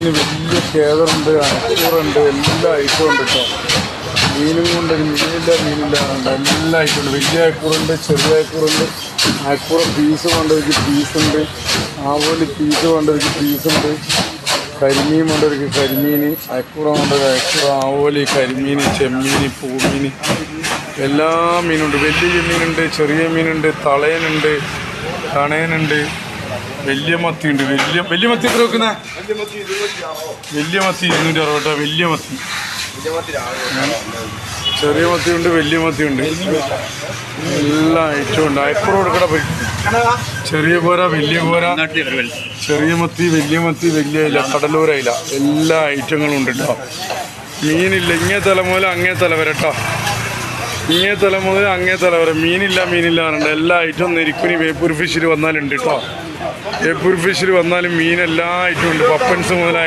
വലിയ കേദറുണ്ട്, അനക്കൂറുണ്ട്, എല്ലാ ഐറ്റവും ഉണ്ട് കേട്ടോ. മീനും കൊണ്ട് മീനില്ല എല്ലാ ഐറ്റം ഉണ്ട്. വലിയ അയക്കൂറുണ്ട്, ചെറിയ അയക്കൂറുണ്ട്. അയക്കൂറ പീസ് കൊണ്ടവർക്ക് പീസുണ്ട്, ആവോലി പീസ് കൊണ്ടവർക്ക് പീസുണ്ട്. കരിമീൻ കൊണ്ടവർക്ക് കരിമീൻ, അയക്കൂറ കൊണ്ടൊരു അയക്കൂറ, ആവോലി, കരിമീൻ, ചെമ്മീൻ, പൂമീൻ, എല്ലാ മീനുണ്ട്. വലിയ മീനുണ്ട്, ചെറിയ മീനുണ്ട്, തളയനുണ്ട്, കണയനുണ്ട്, വലിയ മത്തി ഉണ്ട്. വലിയ മത്തി എത്ര വെക്കുന്ന? വലിയ മത്തി 260 കേട്ടോ. വലിയ മത്തി, ചെറിയ മത്തി ഉണ്ട്, വലിയ മത്തി ഉണ്ട്, എല്ലാ ഐറ്റവും ഉണ്ട്. അയക്കൂറ കൊടുക്കട പോയി. ചെറിയ പോര, വലിയ പോര, ചെറിയ മത്തി, വലിയ മത്തി, വലിയ ഇല, കടലൂരയില, എല്ലാ ഐറ്റങ്ങളും ഉണ്ട് കേട്ടോ. മീനില്ല, ഇങ്ങേ തല മുതൽ അങ്ങേ തല വരെ കേട്ടോ. ഇങ്ങേ തല മുതൽ അങ്ങേ തല വരെ മീനില്ല പറഞ്ഞിട്ട് എല്ലാ ഐറ്റവും നെരിക്കുനി വേപ്പൂർ ഫിഷിൽ വന്നാലുണ്ട് കേട്ടോ. വേപ്പൂർ ഫിഷിൽ വന്നാലും മീൻ എല്ലാ ഐറ്റവും ഉണ്ട്. പപ്പൻസ് മുതലായ